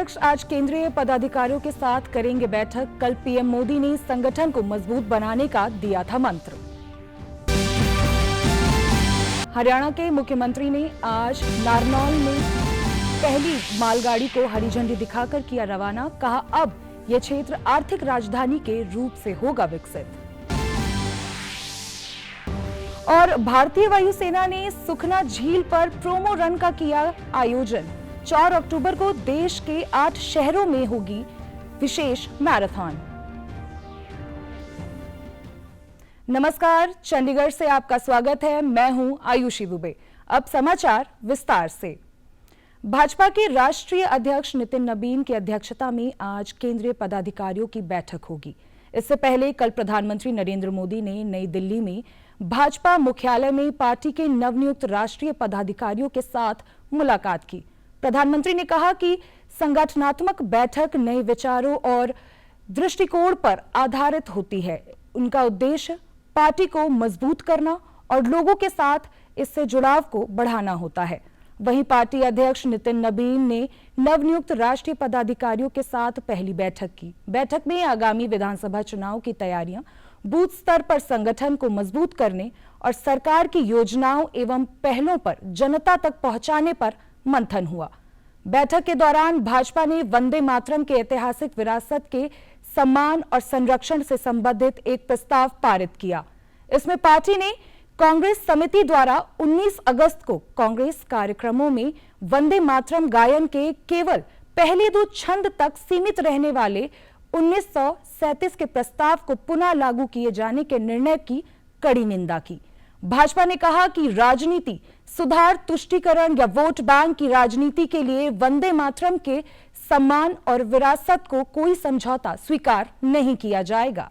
अध्यक्ष आज केंद्रीय पदाधिकारियों के साथ करेंगे बैठक। कल पीएम मोदी ने संगठन को मजबूत बनाने का दिया था मंत्र। हरियाणा के मुख्यमंत्री ने आज नारनौल में पहली मालगाड़ी को हरी झंडी दिखाकर किया रवाना। कहा, अब यह क्षेत्र आर्थिक राजधानी के रूप से होगा विकसित। और भारतीय वायुसेना ने सुखना झील पर प्रोमो रन का किया आयोजन। 4 अक्टूबर को देश के 8 शहरों में होगी विशेष मैराथन। नमस्कार, चंडीगढ़ से आपका स्वागत है। मैं हूं आयुषी दुबे। अब समाचार विस्तार से। भाजपा के राष्ट्रीय अध्यक्ष नितिन नबीन की अध्यक्षता में आज केंद्रीय पदाधिकारियों की बैठक होगी। इससे पहले कल प्रधानमंत्री नरेंद्र मोदी ने नई दिल्ली में भाजपा मुख्यालय में पार्टी के नवनियुक्त राष्ट्रीय पदाधिकारियों के साथ मुलाकात की। प्रधानमंत्री ने कहा कि संगठनात्मक बैठक नए विचारों और दृष्टिकोण पर आधारित होती है। उनका उद्देश्य पार्टी को मजबूत करना और लोगों के साथ इससे जुड़ाव को बढ़ाना होता है। वहीं पार्टी अध्यक्ष नितिन नबीन ने नवनियुक्त राष्ट्रीय पदाधिकारियों के साथ पहली बैठक की। बैठक में आगामी विधानसभा चुनाव की तैयारियां, बूथ स्तर पर संगठन को मजबूत करने और सरकार की योजनाओं एवं पहलों पर जनता तक पहुंचाने पर मंथन हुआ। बैठक के दौरान भाजपा ने वंदे मातरम के ऐतिहासिक विरासत के सम्मान और संरक्षण से संबंधित एक प्रस्ताव पारित किया। इसमें पार्टी ने कांग्रेस समिति द्वारा 19 अगस्त को कांग्रेस कार्यक्रमों में वंदे मातरम गायन के केवल पहले 2 छंद तक सीमित रहने वाले 1937 के प्रस्ताव को पुनः लागू किए जाने के निर्णय की कड़ी निंदा की। भाजपा ने कहा कि राजनीति, सुधार, तुष्टीकरण या वोट बैंक की राजनीति के लिए वंदे मातरम के सम्मान और विरासत को कोई समझौता स्वीकार नहीं किया जाएगा।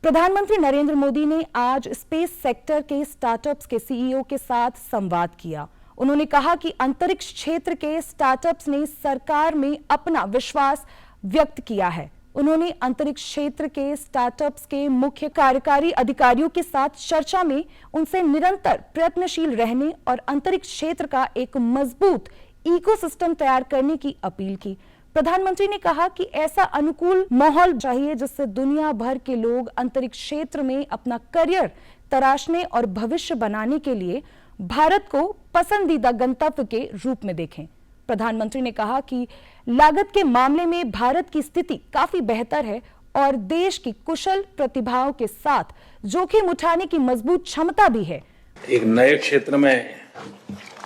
प्रधानमंत्री नरेंद्र मोदी ने आज स्पेस सेक्टर के स्टार्टअप्स के सीईओ के साथ संवाद किया। उन्होंने कहा कि अंतरिक्ष क्षेत्र के स्टार्टअप्स ने सरकार में अपना विश्वास व्यक्त किया है। उन्होंने अंतरिक्ष क्षेत्र के स्टार्टअप्स के मुख्य कार्यकारी अधिकारियों के साथ चर्चा में उनसे निरंतर प्रयत्नशील रहने और अंतरिक्ष क्षेत्र का एक मजबूत इकोसिस्टम तैयार करने की अपील की। प्रधानमंत्री ने कहा कि ऐसा अनुकूल माहौल चाहिए जिससे दुनिया भर के लोग अंतरिक्ष क्षेत्र में अपना करियर तराशने और भविष्य बनाने के लिए भारत को पसंदीदा गंतव्य के रूप में देखें। प्रधानमंत्री ने कहा कि लागत के मामले में भारत की स्थिति काफी बेहतर है और देश की कुशल प्रतिभाओं के साथ जोखिम उठाने की मजबूत क्षमता भी है। एक नए क्षेत्र में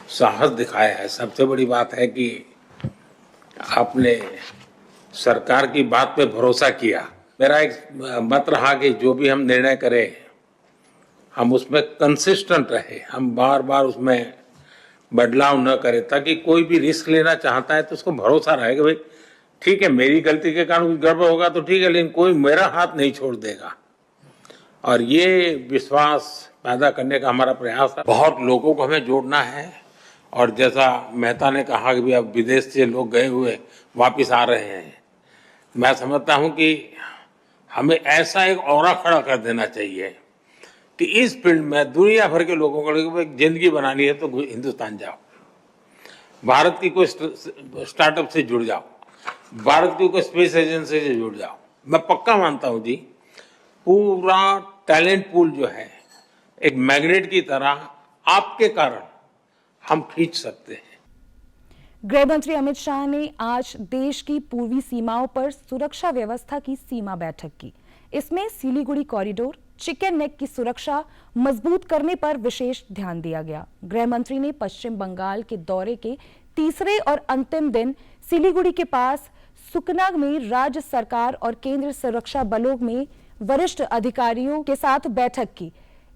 साहस दिखाया है। सबसे बड़ी बात है कि आपने सरकार की बात पे भरोसा किया। मेरा एक मत रहा कि जो भी हम निर्णय करें हम उसमें कंसिस्टेंट रहे, हम बार बार उसमें बदलाव न करें, ताकि कोई भी रिस्क लेना चाहता है तो उसको भरोसा रहे कि भाई ठीक है, मेरी गलती के कारण कुछ गड़बड़ होगा तो ठीक है, लेकिन कोई मेरा हाथ नहीं छोड़ देगा। और ये विश्वास पैदा करने का हमारा प्रयास है। बहुत लोगों को हमें जोड़ना है और जैसा मेहता ने कहा कि अब विदेश से लोग गए हुए वापस आ रहे हैं, मैं समझता हूँ कि हमें ऐसा एक ऑरा खड़ा कर देना चाहिए कि इस फील्ड में दुनिया भर के लोगों को एक जिंदगी बनानी है तो हिंदुस्तान जाओ, भारत की कोई स्टार्टअप से जुड़ जाओ, भारत की कोई स्पेस एजेंसी से जुड़ जाओ। मैं पक्का मानता हूं जी, पूरा टैलेंट पूल जो है एक मैग्नेट की तरह आपके कारण हम खींच सकते हैं। गृह मंत्री अमित शाह ने आज देश की पूर्वी सीमाओं पर सुरक्षा व्यवस्था की सीमा बैठक की। इसमें सिलीगुड़ी कॉरिडोर, चिकन नेक की सुरक्षा मजबूत करने पर विशेष ध्यान दिया गया। गृह मंत्री ने पश्चिम बंगाल के दौरे के तीसरे और अंतिम दिन सिलीगुड़ी के पास सुकना में राज्य सरकार और केंद्रीय सुरक्षा बलों में वरिष्ठ अधिकारियों के साथ बैठक की।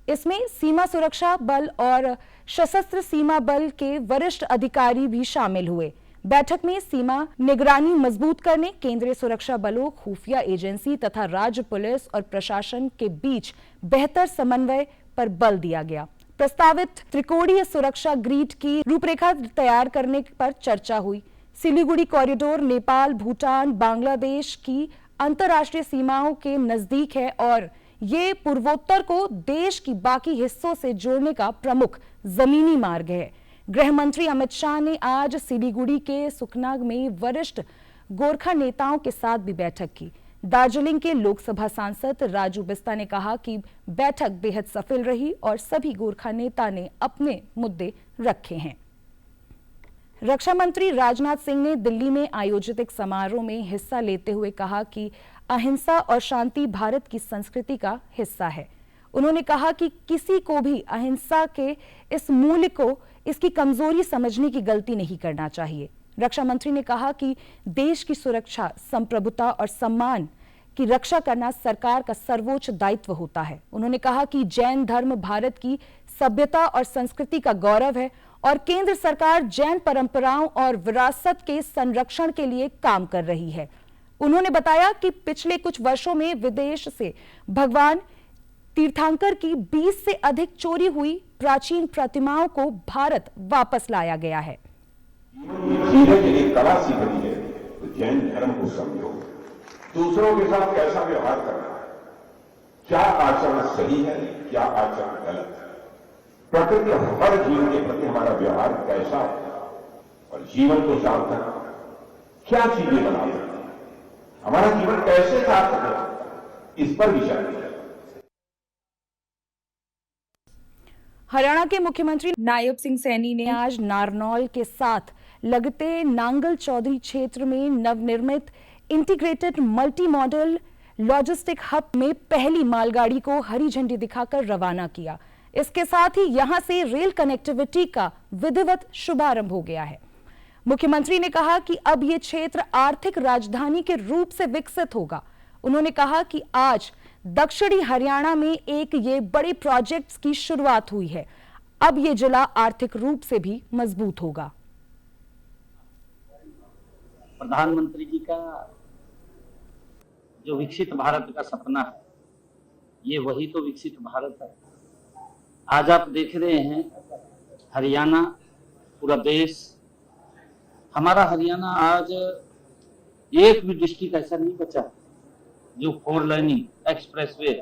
इसमें सीमा सुरक्षा बल और सशस्त्र सीमा बल के वरिष्ठ अधिकारी भी शामिल हुए। बैठक में सीमा निगरानी मजबूत करने, केंद्रीय सुरक्षा बलों, खुफिया एजेंसी तथा राज्य पुलिस और प्रशासन के बीच बेहतर समन्वय पर बल दिया गया। प्रस्तावित त्रिकोणीय सुरक्षा ग्रिड की रूपरेखा तैयार करने पर चर्चा हुई। सिलीगुड़ी कॉरिडोर नेपाल, भूटान, बांग्लादेश की अंतर्राष्ट्रीय सीमाओं के नजदीक है और ये पूर्वोत्तर को देश की बाकी हिस्सों से जोड़ने का प्रमुख जमीनी मार्ग है। गृह मंत्री अमित शाह ने आज सिलीगुड़ी के सुकना में वरिष्ठ गोरखा नेताओं के साथ भी बैठक की। दार्जिलिंग के लोकसभा सांसद राजू बिस्ता ने कहा कि बैठक बेहद सफल रही और सभी गोरखा नेता ने अपने मुद्दे रखे हैं। रक्षा मंत्री राजनाथ सिंह ने दिल्ली में आयोजित एक समारोह में हिस्सा लेते हुए कहा कि अहिंसा और शांति भारत की संस्कृति का हिस्सा है। उन्होंने कहा कि किसी को भी अहिंसा के इस मूल्य को इसकी कमजोरी समझने की गलती नहीं करना चाहिए। रक्षा मंत्री ने कहा कि देश की सुरक्षा, संप्रभुता और सम्मान की रक्षा करना सरकार का सर्वोच्च दायित्व होता है। उन्होंने कहा कि जैन धर्म भारत की सभ्यता और संस्कृति का गौरव है और केंद्र सरकार जैन परंपराओं और विरासत के संरक्षण के लिए काम कर रही है। उन्होंने बताया कि पिछले कुछ वर्षों में विदेश से भगवान तीर्थंकर की 20 से अधिक चोरी हुई प्राचीन प्रतिमाओं को भारत वापस लाया गया है। जीने के लिए कला सीखनी है तो जैन धर्म को समझो, दूसरों के साथ कैसा व्यवहार करना है, क्या आचरण सही है, क्या आचरण गलत है, प्रकृति हर जीव के प्रति हमारा व्यवहार कैसा है और जीवन को सार्थक क्या चीजें बनाते हैं, हमारा जीवन कैसे सार्थक है, इस पर विचार किया। हरियाणा के मुख्यमंत्री नायब सिंह सैनी ने आज नारनौल के साथ लगते नांगल चौधरी क्षेत्र में नवनिर्मित integrated multi modal logistic hub में पहली मालगाड़ी को हरी झंडी दिखाकर रवाना किया। इसके साथ ही यहां से रेल कनेक्टिविटी का विधिवत शुभारंभ हो गया है। मुख्यमंत्री ने कहा कि अब ये क्षेत्र आर्थिक राजधानी के रूप से विकसित होगा। उन्होंने कहा कि आज दक्षिणी हरियाणा में एक ये बड़े प्रोजेक्ट्स की शुरुआत हुई है। अब ये जिला आर्थिक रूप से भी मजबूत होगा। प्रधानमंत्री जी का जो विकसित भारत का सपना है, ये वही तो विकसित भारत है। आज आप देख रहे हैं हरियाणा, पूरा देश, हमारा हरियाणा आज एक भी डिस्ट्रिक्ट ऐसा नहीं बचा जो 4 लाइनिंग एक्सप्रेसवे,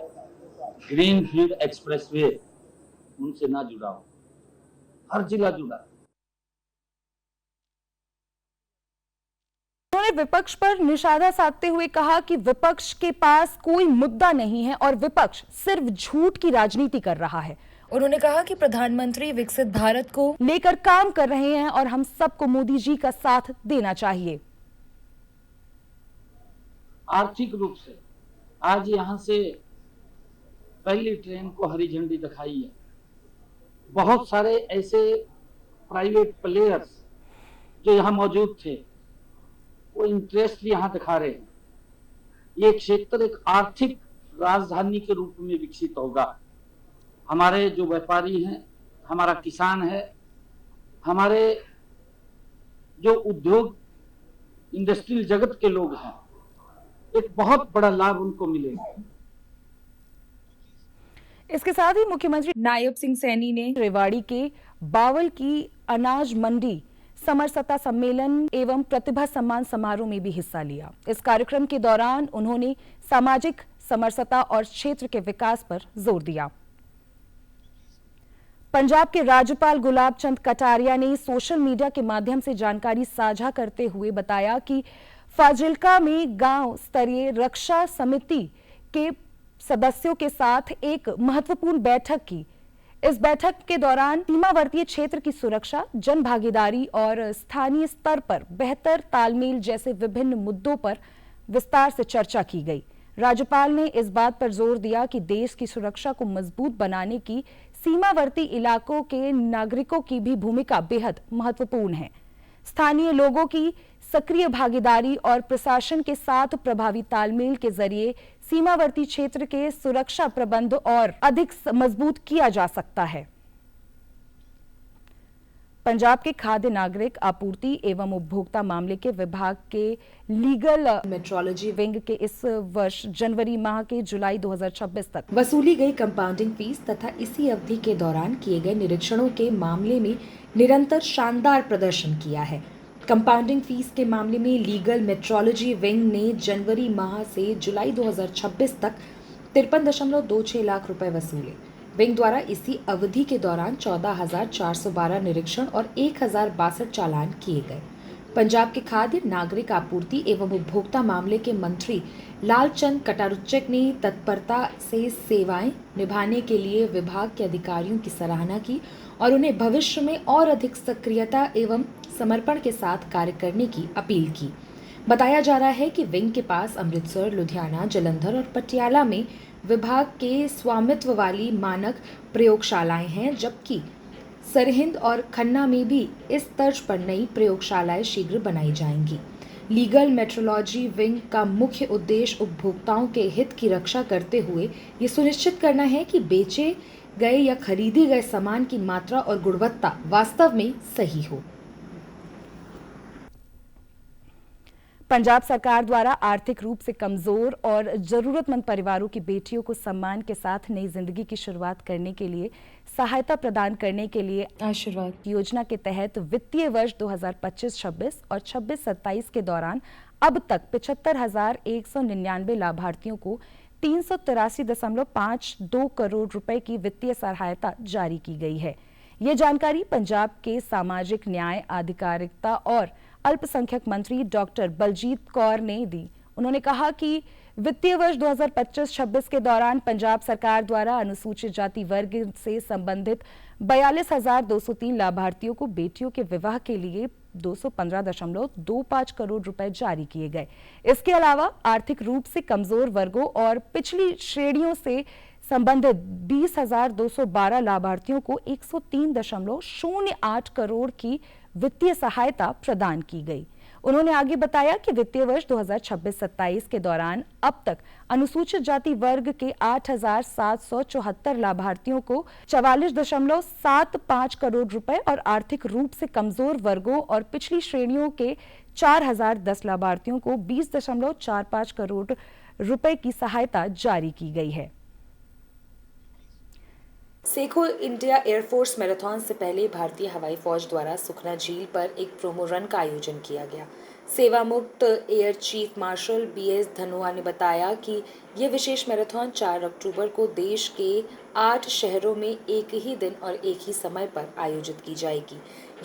ग्रीनफील्ड एक्सप्रेसवे उनसे ना जुड़ा हो। हर जिला जुड़ा। उन्होंने विपक्ष पर निशाना साधते हुए कहा कि विपक्ष के पास कोई मुद्दा नहीं है और विपक्ष सिर्फ झूठ की राजनीति कर रहा है। उन्होंने कहा कि प्रधानमंत्री विकसित भारत को लेकर काम कर रहे हैं और हम सबको मोदी जी का साथ देना चाहिए। आर्थिक रूप से आज यहां से पहली ट्रेन को हरी झंडी दिखाई है। बहुत सारे ऐसे प्राइवेट प्लेयर्स जो यहां मौजूद थे, वो इंटरेस्ट यहां दिखा रहे हैं। ये क्षेत्र एक आर्थिक राजधानी के रूप में विकसित होगा। हमारे जो व्यापारी हैं, हमारा किसान है, हमारे जो उद्योग इंडस्ट्रियल जगत के लोग हैं, एक बहुत बड़ा लाभ उनको मिलेगा। इसके साथ ही मुख्यमंत्री नायब सिंह सैनी ने रेवाड़ी के बावल की अनाज मंडी समरसता सम्मेलन एवं प्रतिभा सम्मान समारोह में भी हिस्सा लिया। इस कार्यक्रम के दौरान उन्होंने सामाजिक समरसता और क्षेत्र के विकास पर जोर दिया। पंजाब के राज्यपाल गुलाब चंद कटारिया ने सोशल मीडिया के माध्यम से जानकारी साझा करते हुए बताया कि फाजिल्का में गांव स्तरीय रक्षा समिति के सदस्यों के साथ एक महत्वपूर्ण बैठक की। इस बैठक के दौरान सीमावर्ती क्षेत्र की सुरक्षा, जन भागीदारी और स्थानीय स्तर पर बेहतर तालमेल जैसे विभिन्न मुद्दों पर विस्तार से चर्चा की गई। राज्यपाल ने इस बात पर जोर दिया कि देश की सुरक्षा को मजबूत बनाने की सीमावर्ती इलाकों के नागरिकों की भी भूमिका बेहद महत्वपूर्ण है। स्थानीय लोगों की सक्रिय भागीदारी और प्रशासन के साथ प्रभावी तालमेल के जरिए सीमावर्ती क्षेत्र के सुरक्षा प्रबंध और अधिक मजबूत किया जा सकता है। पंजाब के खाद्य नागरिक आपूर्ति एवं उपभोक्ता मामले के विभाग के लीगल मेट्रोलॉजी विंग के इस वर्ष जनवरी माह के जुलाई 2026 तक वसूली गई कंपाउंडिंग फीस तथा इसी अवधि के दौरान किए गए निरीक्षणों के मामले में निरंतर शानदार प्रदर्शन किया है। कंपाउंडिंग फीस के मामले में लीगल मेट्रोलॉजी विंग ने जनवरी माह से जुलाई 2026 तक 53.26 लाख रुपए वसूले। विंग द्वारा इसी अवधि के दौरान 14,412 निरीक्षण और 1,062 चालान किए गए। पंजाब के खाद्य नागरिक आपूर्ति एवं उपभोक्ता मामले के मंत्री लालचंद कटारुच्चक ने तत्परता से सेवाएं निभाने के लिए विभाग के अधिकारियों की सराहना की और उन्हें भविष्य में और अधिक सक्रियता एवं समर्पण के साथ कार्य करने की अपील की। बताया जा रहा है कि विंग के पास अमृतसर, लुधियाना, जालंधर और पटियाला में विभाग के स्वामित्व वाली मानक प्रयोगशालाएं हैं, जबकि सरहिंद और खन्ना में भी इस तर्ज पर नई प्रयोगशालाएं शीघ्र बनाई जाएंगी। लीगल मेट्रोलॉजी विंग का मुख्य उद्देश्य उपभोक्ताओं के हित की रक्षा करते हुए ये सुनिश्चित करना है कि बेचे गए या खरीदे गए सामान की मात्रा और गुणवत्ता वास्तव में सही हो। पंजाब सरकार द्वारा आर्थिक रूप से कमजोर और जरूरतमंद परिवारों की बेटियों को सम्मान के साथ नई जिंदगी की शुरुआत करने के लिए सहायता प्रदान करने के लिए आशीर्वाद योजना के तहत वित्तीय वर्ष 2025-26 और 26-27 के दौरान अब तक 75,199 लाभार्थियों को 383.52 करोड़ रुपए की वित्तीय सहायता जारी की गई है। ये जानकारी पंजाब के सामाजिक न्याय, अधिकारिता और अल्पसंख्यक मंत्री डॉक्टर बलजीत कौर ने दी। उन्होंने कहा कि वित्तीय वर्ष 2025-26 के दौरान पंजाब सरकार द्वारा अनुसूचित जाति वर्ग से संबंधित 42,203 लाभार्थियों को बेटियों के विवाह के लिए 215.25 करोड़ रुपए जारी किए गए। इसके अलावा आर्थिक रूप से कमजोर वर्गों और पिछली श्रेणियों से संबंधित 20,212 लाभार्थियों को 103.08 करोड़ की वित्तीय सहायता प्रदान की गई। उन्होंने आगे बताया कि वित्तीय वर्ष 2026-27 के दौरान अब तक अनुसूचित जाति वर्ग के 8,774 लाभार्थियों को 44.75 करोड़ रुपए और आर्थिक रूप से कमजोर वर्गों और पिछली श्रेणियों के 4,010 लाभार्थियों को 20.45 करोड़ रुपए की सहायता जारी की गई है। सेखो इंडिया एयरफोर्स मैराथन से पहले भारतीय हवाई फौज द्वारा सुखना झील पर एक प्रोमो रन का आयोजन किया गया। सेवा मुक्त air chief marshal BS Dhanoa ने बताया कि ये विशेष मैराथन 4 अक्टूबर को देश के 8 शहरों में एक ही दिन और एक ही समय पर आयोजित की जाएगी।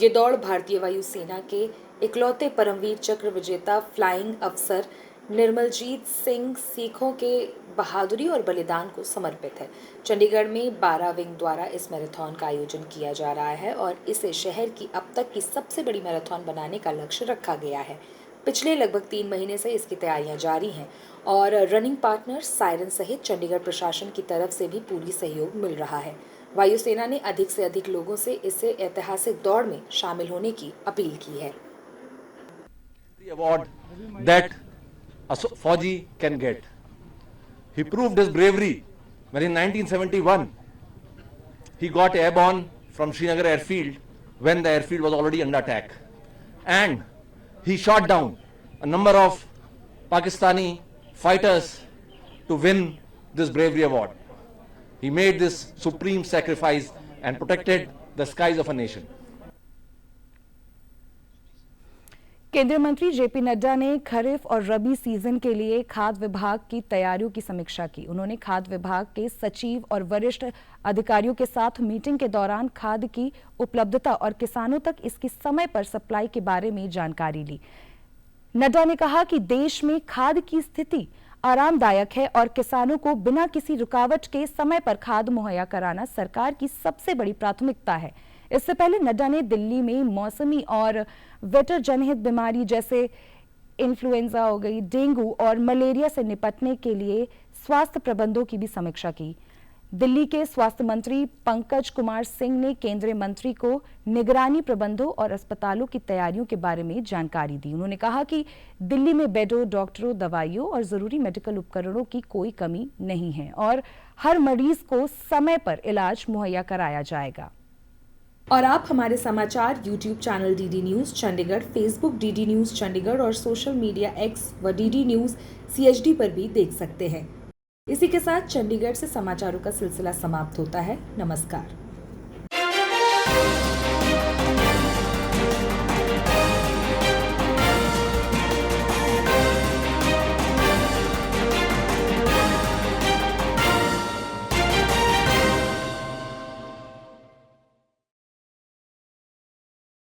ये दौड़ भारतीय वायुसेना के इकलौते परमवीर चक्र विजेता फ्लाइंग अफसर निर्मलजीत सिंह सीखों के बहादुरी और बलिदान को समर्पित है। चंडीगढ़ में 12 विंग द्वारा इस मैराथन का आयोजन किया जा रहा है और इसे शहर की अब तक की सबसे बड़ी मैराथन बनाने का लक्ष्य रखा गया है। पिछले लगभग 3 महीने से इसकी तैयारियां जारी हैं और रनिंग पार्टनर सायरन सहित चंडीगढ़ प्रशासन की तरफ से भी पूरी सहयोग मिल रहा है। वायुसेना ने अधिक से अधिक लोगों से इस ऐतिहासिक दौड़ में शामिल होने की अपील की है। A Fauji can get. He proved his bravery when in 1971 he got airborne from Srinagar airfield when the airfield was already under attack, and he shot down a number of Pakistani fighters to win this bravery award. He made this supreme sacrifice and protected the skies of a nation. केंद्रीय मंत्री JP Nadda ने खरीफ और रबी season के लिए खाद्य विभाग की तैयारियों की समीक्षा की। उन्होंने खाद्य विभाग के सचिव और वरिष्ठ अधिकारियों के साथ मीटिंग के दौरान खाद्य की उपलब्धता और किसानों तक इसकी समय पर सप्लाई के बारे में जानकारी ली। नड्डा ने कहा कि देश में खाद्य की स्थिति आरामदायक है और किसानों को बिना किसी रुकावट के समय पर खाद्य मुहैया कराना सरकार की सबसे बड़ी प्राथमिकता है। इससे पहले नड्डा ने दिल्ली में मौसमी और वेटर जनहित बीमारी जैसे इन्फ्लुएंजा हो गई, डेंगू और मलेरिया से निपटने के लिए स्वास्थ्य प्रबंधों की भी समीक्षा की। दिल्ली के स्वास्थ्य मंत्री पंकज कुमार सिंह ने केंद्रीय मंत्री को निगरानी प्रबंधों और अस्पतालों की तैयारियों के बारे में जानकारी दी। उन्होंने कहा कि दिल्ली में बेडों, डॉक्टरों, दवाइयों और जरूरी मेडिकल उपकरणों की कोई कमी नहीं है और हर मरीज को समय पर इलाज मुहैया कराया जाएगा। और आप हमारे समाचार YouTube channel DD news Chandigarh, Facebook DD news Chandigarh और सोशल मीडिया X व DD न्यूज़ CHD पर भी देख सकते हैं। इसी के साथ चंडीगढ़ से समाचारों का सिलसिला समाप्त होता है। नमस्कार।